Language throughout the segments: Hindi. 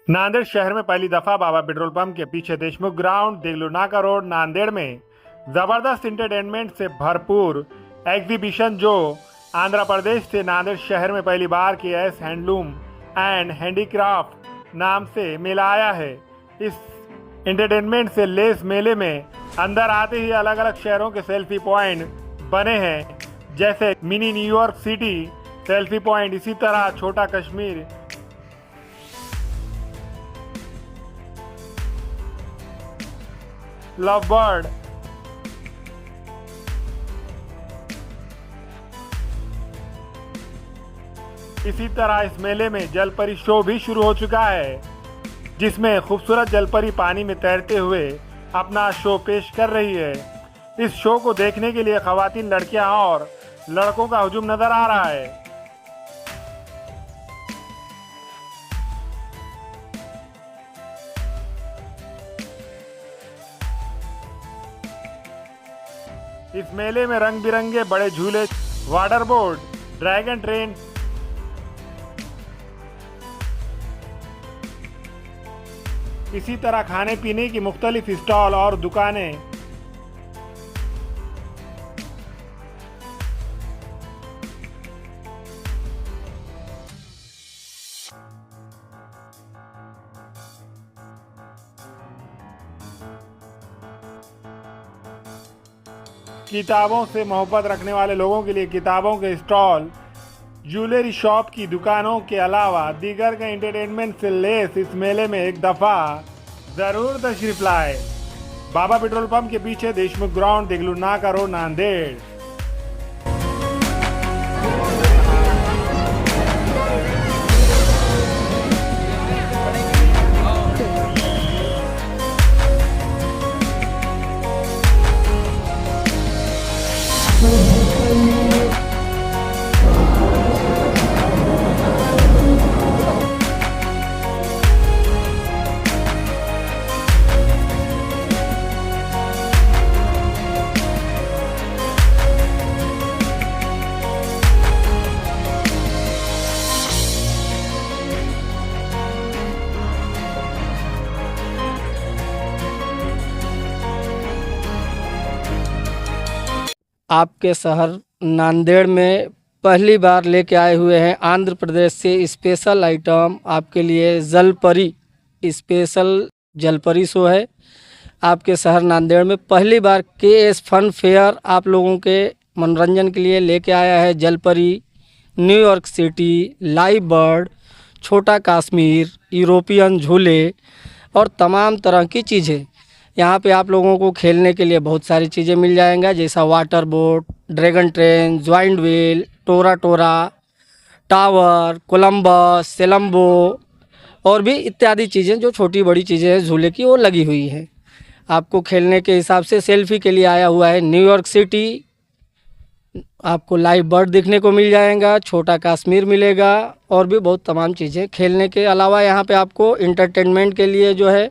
नांदेड़ शहर में पहली दफा बाबा पेट्रोल पंप के पीछे देशमुख ग्राउंड, देगलू नाका रोड, नांदेड़ में जबरदस्त एंटरटेनमेंट से भरपूर एग्जीबिशन जो आंध्र प्रदेश से नांदेड़ शहर में पहली बार के एस हैंडलूम एंड हैंडीक्राफ्ट नाम से मेला आया है। इस एंटरटेनमेंट से लेस मेले में अंदर आते ही अलग अलग शहरों के सेल्फी पॉइंट बने हैं, जैसे mini New York city selfie point, इसी तरह छोटा कश्मीर, लव बर्ड, इसी तरह इस मेले में जलपरी शो भी शुरू हो चुका है, जिसमें खूबसूरत जलपरी पानी में तैरते हुए अपना शो पेश कर रही है। इस शो को देखने के लिए खवातीन, लड़कियां और लड़कों का हुजूम नजर आ रहा है। इस मेले में रंग बिरंगे बड़े झूले, वाटर बोर्ड, ड्रैगन ट्रेन, इसी तरह खाने पीने की मुख्तलिफ स्टॉल और दुकानें, किताबों से मोहब्बत रखने वाले लोगों के लिए किताबों के स्टॉल, ज्वेलरी शॉप की दुकानों के अलावा दीगर का एंटरटेनमेंट से लेस इस मेले में एक दफ़ा ज़रूर तशरीफ लाए। बाबा पेट्रोल पंप के पीछे देशमुख ग्राउंड, देगलू नाका रोड, नांदेड़। आपके शहर नांदेड़ में पहली बार लेके आए हुए हैं आंध्र प्रदेश से स्पेशल आइटम आपके लिए जलपरी, स्पेशल जलपरी शो है। आपके शहर नांदेड़ में पहली बार KS फन फेयर आप लोगों के मनोरंजन के लिए लेके आया है। जलपरी, न्यूयॉर्क सिटी, लाइव बर्ड, छोटा कश्मीर, यूरोपियन झूले और तमाम तरह की चीज़ें। यहाँ पे आप लोगों को खेलने के लिए बहुत सारी चीज़ें मिल जाएंगा, जैसा water boat, dragon train, joint wheel, Tora Tora, tower, Columbus, सेलम्बो और भी इत्यादि चीज़ें जो छोटी बड़ी चीज़ें हैं झूले की, वो लगी हुई हैं। आपको खेलने के हिसाब से सेल्फी के लिए आया हुआ है न्यूयॉर्क सिटी। आपको लाइव बर्ड देखने को मिल जाएगा, छोटा कश्मीर मिलेगा और भी बहुत तमाम चीज़ें। खेलने के अलावा यहाँ पे आपको इंटरटेनमेंट के लिए जो है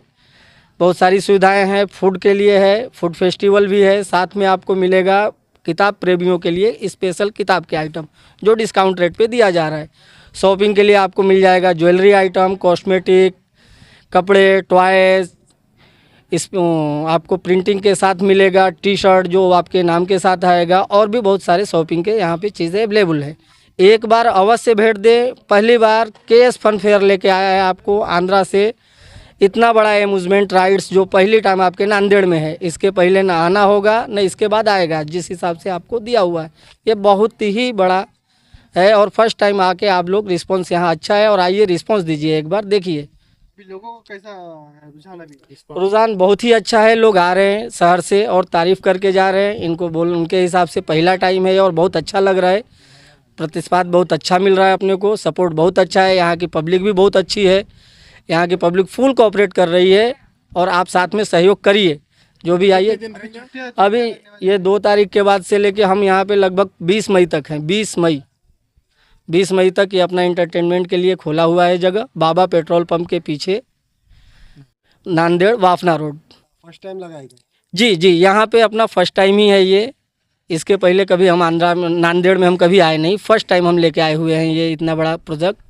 बहुत सारी सुविधाएं हैं। फूड के लिए है, फूड फेस्टिवल भी है। साथ में आपको मिलेगा किताब प्रेमियों के लिए स्पेशल किताब के आइटम जो डिस्काउंट रेट पे दिया जा रहा है। शॉपिंग के लिए आपको मिल जाएगा ज्वेलरी आइटम, कॉस्मेटिक, कपड़े, टॉयज़, इस आपको प्रिंटिंग के साथ मिलेगा, टी शर्ट जो आपके नाम के साथ आएगा और भी बहुत सारे शॉपिंग के यहाँ पे चीज़ें अवेलेबल है। एक बार अवश्य भेंट दें। पहली बार KS फन फेयर लेके आया है आपको आंध्रा से। इतना बड़ा एम्यूज़मेंट राइड्स जो पहली टाइम आपके नांदेड़ में है, इसके पहले ना आना होगा न इसके बाद आएगा। जिस हिसाब से आपको दिया हुआ है ये बहुत ही बड़ा है और फर्स्ट टाइम आके आप लोग रिस्पांस यहाँ अच्छा है और आइए रिस्पांस दीजिए, एक बार देखिए। लोगों को कैसा है रुझान? अभी रुझान बहुत ही अच्छा है, लोग आ रहे हैं शहर से और तारीफ़ करके जा रहे हैं। इनको उनके हिसाब से पहला टाइम है और बहुत अच्छा लग रहा है। प्रतिस्पर्धा बहुत अच्छा मिल रहा है अपने को, सपोर्ट बहुत अच्छा है। यहाँ की पब्लिक भी बहुत अच्छी है, यहाँ की पब्लिक फुल कोऑपरेट कर रही है और आप साथ में सहयोग करिए जो भी आइए। अभी ये 2 तारीख के बाद से लेके हम यहाँ पे लगभग 20 मई तक हैं। 20 मई तक ये अपना एंटरटेनमेंट के लिए खोला हुआ है जगह, बाबा पेट्रोल पंप के पीछे, नांदेड़ वाफना रोड। फर्स्ट टाइम लगाएगा? जी, यहाँ पे अपना फर्स्ट टाइम ही है ये। इसके पहले कभी हम नांदेड़ में हम कभी आए नहीं, फर्स्ट टाइम हम लेके आए हुए हैं ये इतना बड़ा प्रोजेक्ट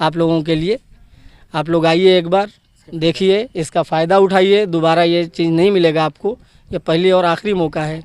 आप लोगों के लिए। आप लोग आइए एक बार, देखिए, इसका फ़ायदा उठाइए। दोबारा ये चीज़ नहीं मिलेगा आपको, ये पहली और आखिरी मौका है।